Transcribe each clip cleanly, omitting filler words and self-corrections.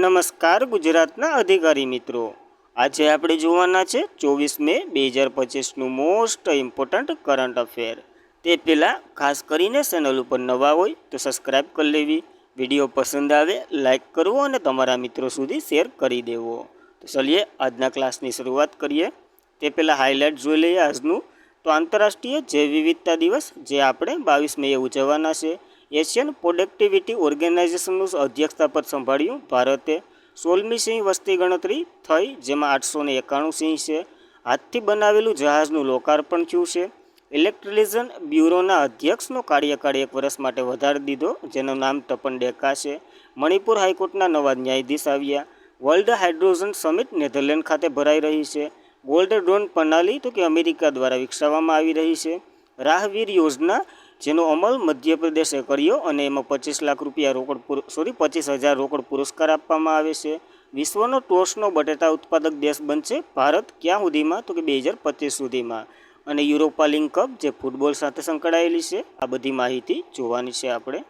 નમસ્કાર ગુજરાતના અધિકારી મિત્રો, આજે આપણે જોવાના છે 24 મે 2025નું મોસ્ટ ઇમ્પોર્ટન્ટ કરંટ અફેર। તે પહેલાં ખાસ કરીને ચેનલ ઉપર નવા હોય તો સબસ્ક્રાઈબ કરી લેવી, વિડીયો પસંદ આવે લાઇક કરવો અને તમારા મિત્રો સુધી શેર કરી દેવો। તો ચલીએ આજના ક્લાસની શરૂઆત કરીએ। તે પહેલાં હાઇલાઇટ જોઈ લઈએ આજનું। તો આંતરરાષ્ટ્રીય જૈવ વિવિધતા દિવસ જે આપણે 22 મે ઉજવવાના છે। એશિયન પ્રોડક્ટિવિટી ઓર્ગેનાઇઝેશનનું અધ્યક્ષતાપદ સંભાળ્યું ભારતે। 16મી સિંહ વસ્તી ગણતરી થઈ, જેમાં 891 સિંહ છે। હાથથી બનાવેલું જહાજનું લોકાર્પણ થયું છે। ઇલેક્ટ્રિસિટી બ્યુરોના અધ્યક્ષનો કાર્યકાળ 1 વર્ષ માટે વધારી દીધો, જેનું નામ તપન ડેકા છે। મણિપુર હાઈકોર્ટના નવા ન્યાયાધીશ આવ્યા। વર્લ્ડ હાઇડ્રોજન સમિટ નેધરલેન્ડ ખાતે ભરાઈ રહી છે। ગોલ્ડ ડ્રોન પ્રણાલી તો કે અમેરિકા દ્વારા વિકસાવવામાં આવી રહી છે। રાહવીર યોજના જેનો અમલ મધ્યપ્રદેશે કર્યો અને એમાં 25,000 રોકડ પુરસ્કાર આપવામાં આવે છે। વિશ્વનો ટોચનો બટેટા ઉત્પાદક દેશ બનશે ભારત ક્યાં સુધીમાં, તો કે 2025 સુધીમાં। અને યુરોપા લીગ કપ જે ફૂટબોલ સાથે સંકળાયેલી છે, આ બધી માહિતી જોવાની છે આપણે।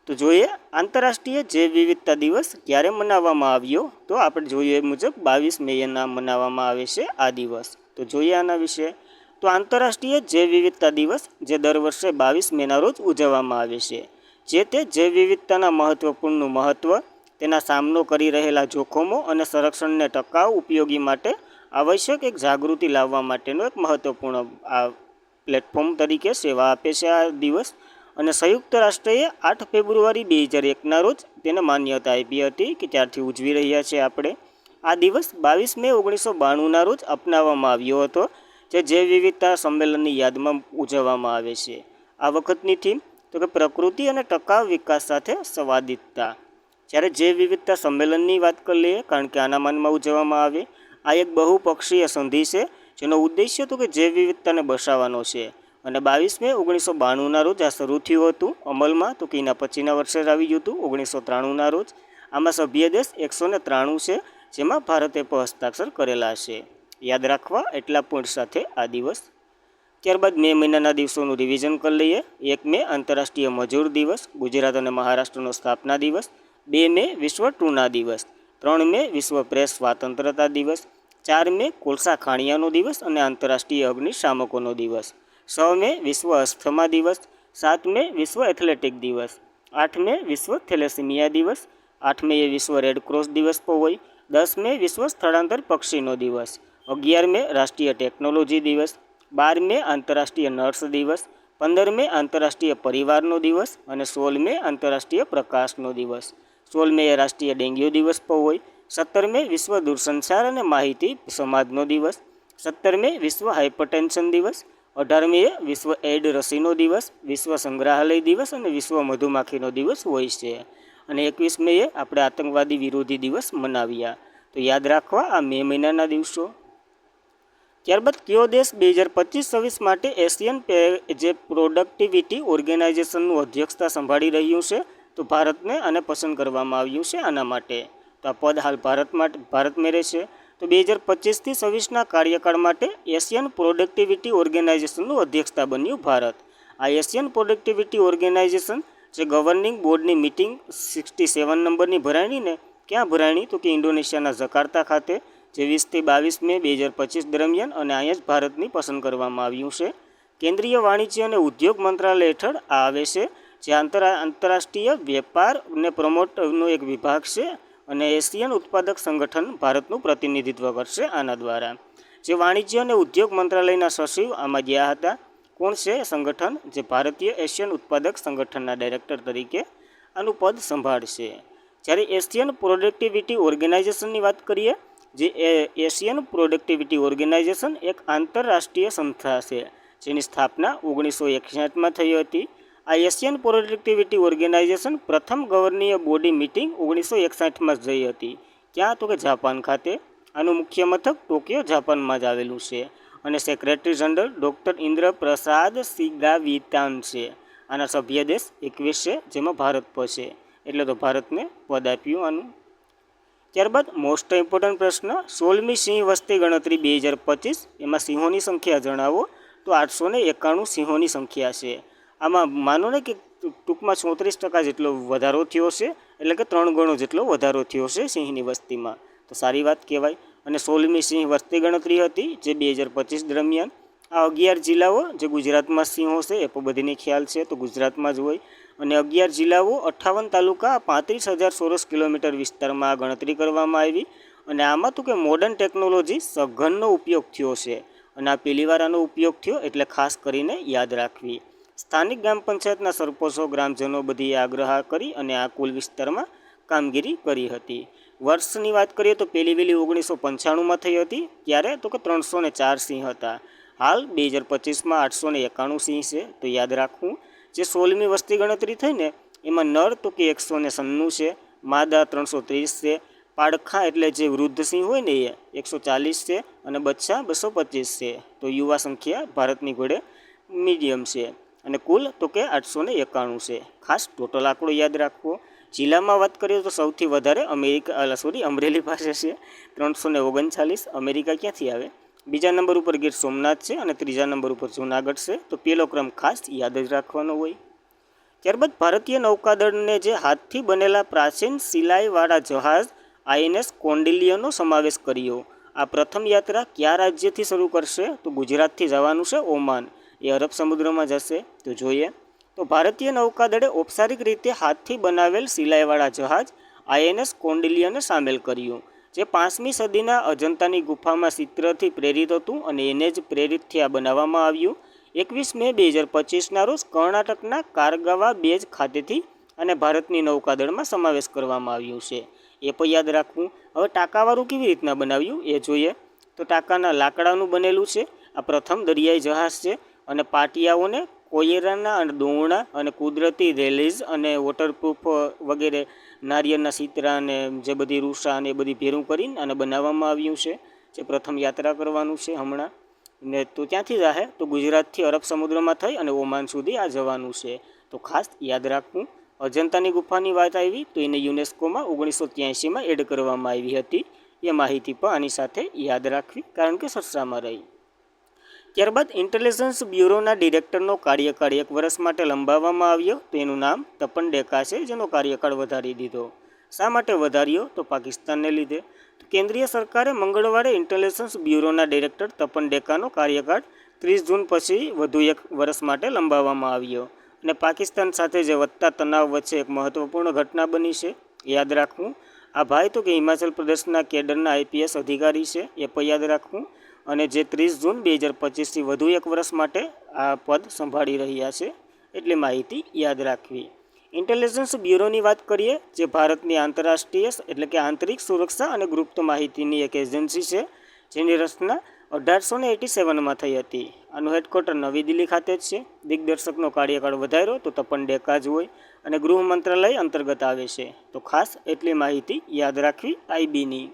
તો જોઈએ આંતરરાષ્ટ્રીય જૈવ વિવિધતા દિવસ ક્યારે મનાવવામાં આવ્યો, તો આપણે જોઈએ મુજબ 22 મેના મનાવવામાં આવે છે આ દિવસ। તો જોઈએ આના વિશે। તો આંતરરાષ્ટ્રીય જૈવ વિવિધતા દિવસ જે દર વર્ષે 22 મેના રોજ ઉજવવામાં આવે છે, જે તે જૈવ વિવિધતાના મહત્વપૂર્ણ મહત્વ, તેના સામનો કરી રહેલા જોખમો અને સંરક્ષણને ટકાઉ ઉપયોગી માટે આવશ્યક એક જાગૃતિ લાવવા માટેનો એક મહત્વપૂર્ણ આ પ્લેટફોર્મ તરીકે સેવા આપે છે આ દિવસ। અને સંયુક્ત રાષ્ટ્રએ 8 ફેબ્રુઆરી 2001ના રોજ તેને માન્યતા આપી હતી કે ત્યારથી ઉજવી રહ્યા છે આપણે। આ દિવસ 22 મે 1992ના રોજ અપનાવવામાં આવ્યો હતો, જે જૈવ વિવિધતા સંમેલનની યાદમાં ઉજવવામાં આવે છે। આ વખતની થીમ તો કે પ્રકૃતિ અને ટકાઉ વિકાસ સાથે સંવાદિતતા। જ્યારે જૈવ વિવિધતા સંમેલનની વાત કરી લઈએ, કારણ કે આના માનમાં ઉજવવામાં આવે, આ એક બહુપક્ષીય સંધિ છે જેનો ઉદ્દેશ્ય તો કે જૈવ વિવિધતાને બચાવવાનો છે। અને 22 મે 1992ના રોજ આ શરૂ થયું હતું અમલમાં, તો કે એના પછીના વર્ષે જ આવી ગયું હતું 1993ના રોજ। આમાં સભ્ય દેશ 193 છે, જેમાં ભારતે પણ હસ્તાક્ષર કરેલા છે। યાદ રાખવા એટલા પોઈન્ટ સાથે આ દિવસ। ત્યારબાદ મે મહિનાના દિવસોનું રિવિઝન કરી લઈએ। 1 મે આંતરરાષ્ટ્રીય મજૂર દિવસ, ગુજરાત અને મહારાષ્ટ્રનો સ્થાપના દિવસ। 2 મે વિશ્વ ટૂના દિવસ। 3 મે વિશ્વ પ્રેસ સ્વાતંત્રતા દિવસ। 4 મે કોલસા ખાણિયાનો દિવસ અને આંતરરાષ્ટ્રીય અગ્નિશામકોનો દિવસ। 6 મે વિશ્વ અસ્થમા દિવસ। 7 મે વિશ્વ એથ્લેટિક દિવસ। 8 મે વિશ્વ થેલેસીમિયા દિવસ। 8 મે વિશ્વ રેડક્રોસ દિવસ પણ હોય। 10 મે વિશ્વ સ્થળાંતર પક્ષીનો દિવસ। 11 મે રાષ્ટ્રીય ટેકનોલોજી દિવસ। 12 મે આંતરરાષ્ટ્રીય નર્સ દિવસ। 15 મે આંતરરાષ્ટ્રીય પરિવારનો દિવસ અને 16 મે આંતરરાષ્ટ્રીય પ્રકાશનો દિવસ। 16 મે રાષ્ટ્રીય ડેન્ગ્યુ દિવસ પણ હોય। 17 મે વિશ્વ દૂરસંચાર અને માહિતી સમાજનો દિવસ। 17 મે વિશ્વ હાઇપરટેન્શન દિવસ। 18 મે વિશ્વ એઇડ રસીનો દિવસ, વિશ્વ સંગ્રહાલય દિવસ અને વિશ્વ મધુમાખીનો દિવસ હોય છે। અને 21 મે આપણે આતંકવાદી વિરોધી દિવસ મનાવ્યા। તો યાદ રાખવા આ મે મહિનાના દિવસો। ત્યારબાદ કયો દેશ 2025-26 માટે એશિયન જે પ્રોડક્ટિવિટી ઓર્ગેનાઇઝેશનનું અધ્યક્ષતા સંભાળી રહ્યું છે, તો ભારતને આને પસંદ કરવામાં આવ્યું છે આના માટે। તો આ પદ હાલ ભારત મેળે છે। તો 2025થી 26ના કાર્યકાળ માટે એશિયન પ્રોડક્ટિવિટી ઓર્ગેનાઇઝેશનનું અધ્યક્ષતા બન્યું ભારત। આ એશિયન પ્રોડક્ટિવિટી ઓર્ગેનાઇઝેશન જે ગવર્નિંગ બોર્ડની મિટિંગ 67 નંબરની ભરાણી ને ક્યાં ભરાણી, તો કે ઇન્ડોનેશિયાના જકાર્તા ખાતે, જે 20થી 22 મે 2025 દરમિયાન, અને અહીંયા જ ભારતની પસંદ કરવામાં આવ્યું છે। કેન્દ્રીય વાણિજ્ય અને ઉદ્યોગ મંત્રાલય હેઠળ આ આવે છે, જે આંતરરાષ્ટ્રીય વેપારને પ્રમોટનો એક વિભાગ છે, અને એશિયન ઉત્પાદક સંગઠન ભારતનું પ્રતિનિધિત્વ કરશે આના દ્વારા। જે વાણિજ્ય અને ઉદ્યોગ મંત્રાલયના સચિવ આમાં ગયા હતા, કોણ છે સંગઠન, જે ભારતીય એશિયન ઉત્પાદક સંગઠનના ડાયરેક્ટર તરીકે આનું પદ સંભાળશે। જ્યારે એશિયન પ્રોડક્ટિવિટી ઓર્ગેનાઇઝેશનની વાત કરીએ, જે એશિયન પ્રોડક્ટિવિટી ઓર્ગેનાઇઝેશન એક આંતરરાષ્ટ્રીય સંસ્થા છે, જેની સ્થાપના 1961માં થઈ હતી। આ એશિયન પ્રોડક્ટિવિટી ઓર્ગેનાઇઝેશન પ્રથમ ગવર્નિંગ બોડી મિટિંગ 1961માં જ થઈ હતી। ક્યાં, તો કે જાપાન ખાતે। આનું મુખ્ય મથક ટોક્યો જાપાનમાં જ આવેલું છે, અને સેક્રેટરી જનરલ ડૉક્ટર ઇન્દ્ર પ્રસાદ સિગાવિતાન છે। આના સભ્ય દેશ 21 છે, જેમાં ભારત પણ છે, એટલે તો ભારતને પદ આપ્યું આનું। ત્યારબાદ મોસ્ટ ઇમ્પોર્ટન્ટ પ્રશ્ન, 16મી સિંહ વસ્તી ગણતરી 2025, એમાં સિંહોની સંખ્યા જણાવો। તો 891 સિંહોની સંખ્યા છે। આમાં માનો ને કે ટૂંકમાં 34% જેટલો વધારો થયો છે, એટલે કે 3 ગણો જેટલો વધારો થયો છે સિંહની વસ્તીમાં. તો સારી વાત કહેવાય. અને 16મી સિંહ વસ્તી ગણતરી હતી જે 2025 દરમિયાન. આ 11 જિલ્લાઓ જે ગુજરાતમાં સિંહો છે એ પણ બધીને ખ્યાલ છે, તો ગુજરાતમાં જ હોય. અને 11 જિલ્લાઓ 58 તાલુકા 35,000 ચોરસ કિલોમીટર વિસ્તારમાં આ ગણતરી કરવામાં આવી. અને આમાં તો કે મોડર્ન ટેકનોલોજી સઘનનો ઉપયોગ થયો છે. અને આ પહેલી વાર આનો ઉપયોગ થયો એટલે ખાસ કરીને યાદ રાખવી. સ્થાનિક ગ્રામ પંચાયતના સરપંચો ગ્રામજનો બધી આગ્રહ કરી અને આ કુલ વિસ્તારમાં કામગીરી કરી હતી. વર્ષની વાત કરીએ તો પહેલી વહેલી 1995માં થઈ હતી, ત્યારે તો કે 304 સિંહ હતા. હાલ 2025માં 891 સિંહ છે. તો યાદ રાખવું, જે 16મી વસ્તી ગણતરી થઈ ને એમાં નર તો કે 196 છે, માદા 330 છે, પાડખા એટલે જે વૃદ્ધ સિંહ હોય ને એ 140 છે, અને બચ્ચા 225 છે. તો યુવા સંખ્યા ભારતની ઘોડે મીડિયમ છે. અને કુલ તો કે 891 છે. ખાસ ટોટલ આંકડો યાદ રાખવો. જિલ્લામાં વાત કરીએ તો સૌથી વધારે અમરેલી પાસે છે 339. અમેરિકા ક્યાંથી આવે? બીજા નંબર ઉપર ગીર સોમનાથ છે અને ત્રીજા નંબર ઉપર જૂનાગઢ છે. તો પહેલો ક્રમ ખાસ યાદ જ રાખવાનો હોય. ત્યારબાદ ભારતીય નૌકાદળને જે હાથથી બનેલા પ્રાચીન સિલાઈવાળા જહાજ INS કોન્ડિલિયનનો સમાવેશ કર્યો. આ પ્રથમ યાત્રા કયા રાજ્યથી શરૂ કરશે? તો ગુજરાતથી જવાનું છે ઓમાન. એ અરબ સમુદ્રમાં જશે. તો જોઈએ તો ભારતીય નૌકાદળે ઔપચારિક રીતે હાથથી બનાવેલ સિલાઈવાળા જહાજ INS કોન્ડિલિયનને સામેલ કર્યું, જે 5મી સદીના અજંતાની ગુફામાં ચિત્રથી પ્રેરિત હતું અને એને જ પ્રેરિતથી આ બનાવવામાં આવ્યું. 21 મે 2025ના રોજ કર્ણાટકના કારગાવા બેઝ ખાતેથી અને ભારતની નૌકાદળમાં સમાવેશ કરવામાં આવ્યું છે. એ પણ યાદ રાખવું. હવે ટાંકાવાળું કેવી રીતના બનાવ્યું એ જોઈએ. તો ટાંકાના લાકડાનું બનેલું છે. આ પ્રથમ દરિયાઈ જહાજ છે અને પાટિયાઓને કોયરાના અને દોરણા અને કુદરતી રેલીઝ અને વોટરપ્રૂફ વગેરે નારિયેળના સિતરા અને જે બધી રૂષા અને એ બધી ભેરું કરીને અને બનાવવામાં આવ્યું છે. જે પ્રથમ યાત્રા કરવાનું છે હમણાં. ને તો ત્યાંથી જાહે તો ગુજરાતથી અરબ સમુદ્રમાં થઈ અને ઓમાન સુધી આ જવાનું છે. તો ખાસ યાદ રાખવું. અજંતાની ગુફાની વાત આવી તો એને યુનેસ્કોમાં 1983માં એડ કરવામાં આવી હતી. એ માહિતી પણ આની સાથે યાદ રાખવી, કારણ કે ચર્ચામાં રહી. ત્યારબાદ ઇન્ટેલિજન્સ બ્યુરોના ડિરેક્ટરનો કાર્યકાળ 1 વર્ષ માટે લંબાવવામાં આવ્યો. તો એનું નામ તપન ડેકા છે, જેનો કાર્યકાળ વધારી દીધો. શા માટે વધાર્યો? તો પાકિસ્તાનને લીધે. તો કેન્દ્રીય સરકારે મંગળવારે ઇન્ટેલિજન્સ બ્યુરોના ડિરેક્ટર તપન ડેકાનો કાર્યકાળ 30 જૂન પછી વધુ 1 વર્ષ માટે લંબાવવામાં આવ્યો. અને પાકિસ્તાન સાથે જે વધતા તણાવ વચ્ચે એક મહત્વપૂર્ણ ઘટના બની છે, યાદ રાખવું. આ ભાઈ તો કે હિમાચલ પ્રદેશના કેડરના IPS અધિકારી છે, એ પણ યાદ રાખવું. અને જે 30 જૂન 2025થી વધુ 1 વર્ષ માટે આ પદ સંભાળી રહ્યા છે, એટલી માહિતી યાદ રાખવી. ઇન્ટેલિજન્સ બ્યુરોની વાત કરીએ, જે ભારતની આંતરરાષ્ટ્રીય એટલે કે આંતરિક સુરક્ષા અને ગુપ્ત માહિતીની એક એજન્સી છે, જેની રચના 1887માં થઈ હતી. આનું હેડક્વાર્ટર નવી દિલ્હી ખાતે જ છે. દિગ્દર્શકનો કાર્યકાળ વધાર્યો તો તપન ડેકા જ હોય અને ગૃહ મંત્રાલય અંતર્ગત આવે છે. તો ખાસ એટલી માહિતી યાદ રાખવી IBની.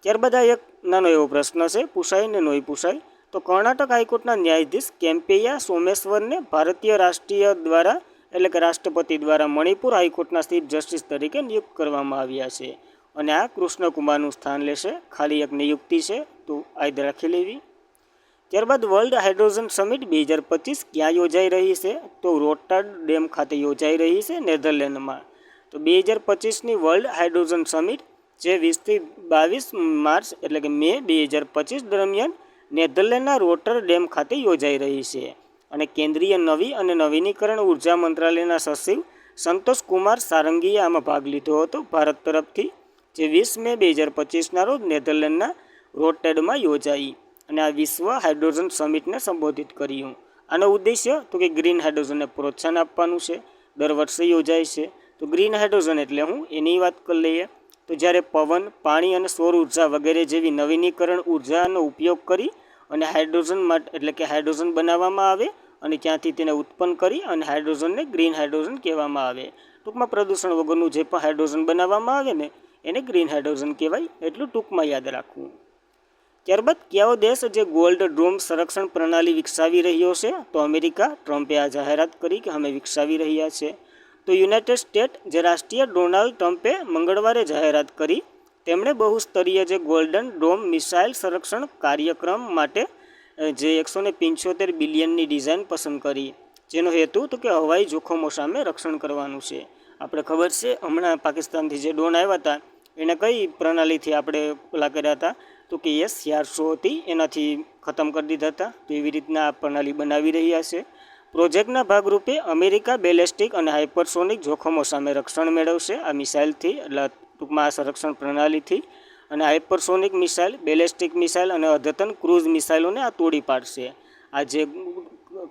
ત્યારબાદ આ એક નાનો એવો પ્રશ્ન છે, પૂછાય ને નહીં પૂછાય. તો કર્ણાટક હાઈકોર્ટના ન્યાયાધીશ કેમ્પૈયા સોમેશ્વરને ભારતીય રાષ્ટ્રીય દ્વારા એટલે કે રાષ્ટ્રપતિ દ્વારા મણિપુર હાઈકોર્ટના ચીફ જસ્ટિસ તરીકે નિયુક્ત કરવામાં આવ્યા છે. અને આ કૃષ્ણકુમારનું સ્થાન લેશે. ખાલી એક નિયુક્તિ છે, તો યાદ રાખી લેવી. ત્યારબાદ વર્લ્ડ હાઇડ્રોજન સમિટ 2025 ક્યાં યોજાઈ રહી છે? તો રોટરડેમ ખાતે યોજાઈ રહી છે, નેધરલેન્ડમાં. તો 2025ની વર્લ્ડ હાઇડ્રોજન સમિટ જે 20થી 22 માર્ચ એટલે કે મે 2025 દરમિયાન નેધરલેન્ડના રોટરડેમ ખાતે યોજાઈ રહી છે. અને કેન્દ્રીય નવી અને નવીનીકરણ ઉર્જા મંત્રાલયના સચિવ સંતોષ કુમાર સારંગીએ આમાં ભાગ લીધો હતો ભારત તરફથી, જે 20 મે 2025ના રોજ નેધરલેન્ડના રોટરડેમમાં યોજાઈ. અને આ વિશ્વ હાઇડ્રોજન સમિટને સંબોધિત કર્યું. આનો ઉદ્દેશ્ય તો કે ગ્રીન હાઇડ્રોજનને પ્રોત્સાહન આપવાનું છે. દર વર્ષે યોજાય છે. તો ગ્રીન હાઇડ્રોજન એટલે હું એની વાત કરી લઈએ. તો જ્યારે પવન, પાણી અને સૌર ઉર્જા વગેરે જેવી નવીનીકરણ ઉર્જાનો ઉપયોગ કરી અને હાઇડ્રોજન માટે એટલે કે હાઇડ્રોજન બનાવવામાં આવે અને ત્યાંથી તેને ઉત્પન્ન કરી અને હાઇડ્રોજનને ગ્રીન હાઇડ્રોજન કહેવામાં આવે. ટૂંકમાં પ્રદૂષણ વગરનું જે પણ હાઇડ્રોજન બનાવવામાં આવે ને એને ગ્રીન હાઇડ્રોજન કહેવાય. એટલું ટૂંકમાં યાદ રાખવું. ત્યારબાદ કયો દેશ જે ગોલ્ડ ડોમ સંરક્ષણ પ્રણાલી વિકસાવી રહ્યો છે? તો અમેરિકા. ટ્રમ્પે આ જાહેરાત કરી કે અમે વિકસાવી રહ્યા છે. તો યુનાઇટેડ સ્ટેટ જે રાષ્ટ્રીય ડોનાલ્ડ ટ્રમ્પે મંગળવારે જાહેરાત કરી. તેમણે બહુસ્તરીય જે ગોલ્ડન ડોમ મિસાઇલ સંરક્ષણ કાર્યક્રમ માટે જે 175 બિલિયનની ડિઝાઇન પસંદ કરી, જેનો હેતુ તો કે હવાઈ જોખમો સામે રક્ષણ કરવાનું છે. આપણે ખબર છે હમણાં પાકિસ્તાનથી જે ડ્રોન આવ્યા હતા એને કઈ પ્રણાલીથી આપણે પેલા કર્યા હતા તો કે S-400 હતી એનાથી ખતમ કરી દીધા હતા. તો એવી રીતના આ પ્રણાલી બનાવી રહ્યા છે. પ્રોજેક્ટના ભાગરૂપે અમેરિકા બેલેસ્ટિક અને હાઇપરસોનિક જોખમો સામે રક્ષણ મેળવશે આ મિસાઇલથી, એટલે ટૂંકમાં આ સંરક્ષણ પ્રણાલીથી. અને હાઇપરસોનિક મિસાઇલ, બેલેસ્ટિક મિસાઇલ અને અદ્યતન ક્રૂઝ મિસાઇલોને આ તોડી પાડશે. આ જે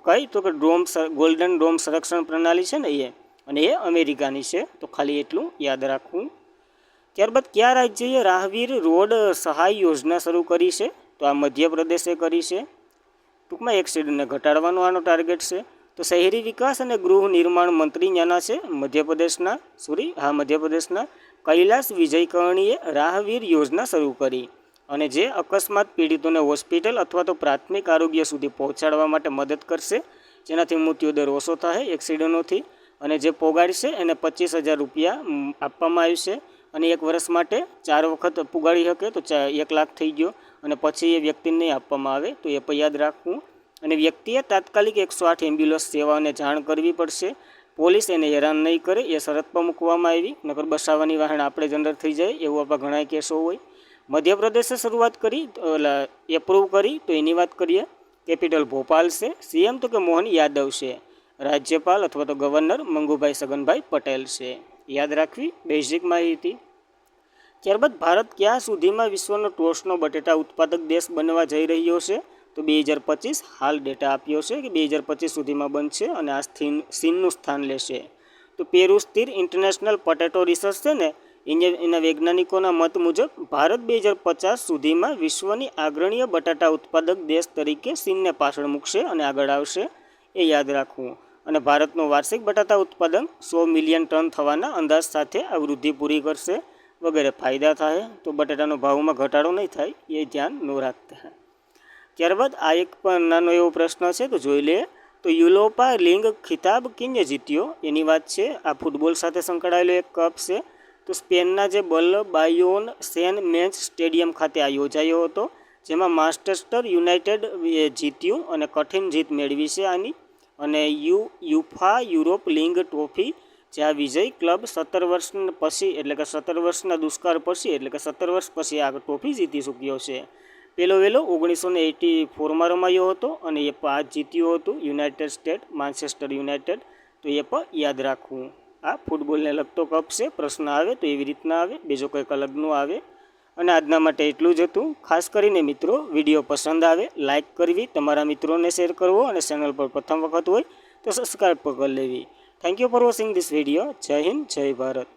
કઈ તો કે ગોલ્ડન ડોમ સંરક્ષણ પ્રણાલી છે ને એ, અને એ અમેરિકાની છે. તો ખાલી એટલું યાદ રાખવું. ત્યારબાદ કયા રાજ્યએ રાહવીર રોડ સહાય યોજના શરૂ કરી છે? તો આ મધ્યપ્રદેશે કરી છે. ટૂંકમાં એક્સિડન્ટને ઘટાડવાનો આનો ટાર્ગેટ છે. તો શહેરી વિકાસ અને ગૃહ નિર્માણ મંત્રી ન્યાના છે મધ્યપ્રદેશના કૈલાસ વિજયકર્ણીએ રાહવીર યોજના શરૂ કરી. અને જે અકસ્માત પીડિતોને હોસ્પિટલ અથવા તો પ્રાથમિક આરોગ્ય સુધી પહોંચાડવા માટે મદદ કરશે, જેનાથી મૃત્યુદર ઓછો થાય એક્સિડન્ટોથી. અને જે પોગાડશે એને 25,000 રૂપિયા આપવામાં આવશે. અને 1 વર્ષ માટે 4 વખત પુગાડી શકે તો 1 લાખ થઈ ગયો. અને પછી એ વ્યક્તિને નહીં આપવામાં આવે, તો એ પણ યાદ રાખવું. અને વ્યક્તિએ તાત્કાલિક 108 એમ્બ્યુલન્સ સેવાને જાણ કરવી પડશે. પોલીસ એને હેરાન નહીં કરે એ શરત પર મૂકવામાં આવી, નકર બસાવવાની વાહન આપણે જ અંદર થઈ જાય એવું આપણા ઘણા કેસો હોય. મધ્યપ્રદેશે શરૂઆત કરી એપ્રૂવ કરી, તો એની વાત કરીએ. કેપિટલ ભોપાલ છે. CM તો કે મોહન યાદવ છે. રાજ્યપાલ અથવા તો ગવર્નર મંગુભાઈ છગનભાઈ પટેલ છે. યાદ રાખવી બેઝિક માહિતી. ત્યારબાદ ભારત ક્યાં સુધીમાં વિશ્વનો ટોચનો બટેટા ઉત્પાદક દેશ બનવા જઈ રહ્યો છે? તો 2025 હાલ ડેટા આપ્યો છે કે 2025 સુધીમાં બનશે અને આ ચીનનું સ્થાન લેશે. તો પેરુ સ્થિર ઇન્ટરનેશનલ પોટેટો રિસર્ચ છે ને, એના વૈજ્ઞાનિકોના મત મુજબ ભારત 2050 સુધીમાં વિશ્વની અગ્રણીય બટાટા ઉત્પાદક દેશ તરીકે ચીનને પાછળ મૂકશે અને આગળ આવશે, એ યાદ રાખવું. અને ભારતનું વાર્ષિક બટાટા ઉત્પાદન 100 મિલિયન ટન થવાના અંદાજ સાથે આ વૃદ્ધિ પૂરી કરશે. વગેરે ફાયદા થાય. તો બટાટાનો ભાવમાં ઘટાડો નહીં થાય એ ધ્યાન ન રાખતા. ત્યારબાદ આ એક પણ નાનો એવો પ્રશ્ન છે, તો જોઈ લઈએ. તો યુરોપા લીગ ખિતાબ કિને જીત્યો? એની વાત છે. આ ફૂટબોલ સાથે સંકળાયેલો એક કપ છે. તો સ્પેનના જે બલબાયોન સેન મેન્સ સ્ટેડિયમ ખાતે આ યોજાયો હતો, જેમાં માન્ચેસ્ટર યુનાઇટેડ જીત્યું અને કઠિન જીત મેળવી છે આની. અને યુફા યુરોપ લીગ ટ્રોફી, જે આ વિજય ક્લબ 17 વર્ષ પછી, એટલે કે 17 વર્ષના દુષ્કાળ પછી, એટલે કે 17 વર્ષ પછી આ ટ્રોફી જીતી ચૂક્યો છે. પહેલો વહેલો 1984માં રમાયો હતો અને એ પણ આ જીત્યું હતું યુનાઇટેડ સ્ટેટ, માન્ચેસ્ટર યુનાઇટેડ. તો એ પણ યાદ રાખવું. આ ફૂટબોલને લગતો કપ છે. પ્રશ્ન આવે તો એવી રીતના આવે, બીજો કંઈક અલગનું આવે. અને આજના માટે એટલું જ હતું. ખાસ કરીને મિત્રો, વિડીયો પસંદ આવે લાઇક કરવી, તમારા મિત્રોને શેર કરવો, અને ચેનલ પર પ્રથમ વખત હોય તો સબસ્ક્રાઈબ પણ કરી લેવી. Thank you for watching this video. જય હિન્દ, જય ભારત.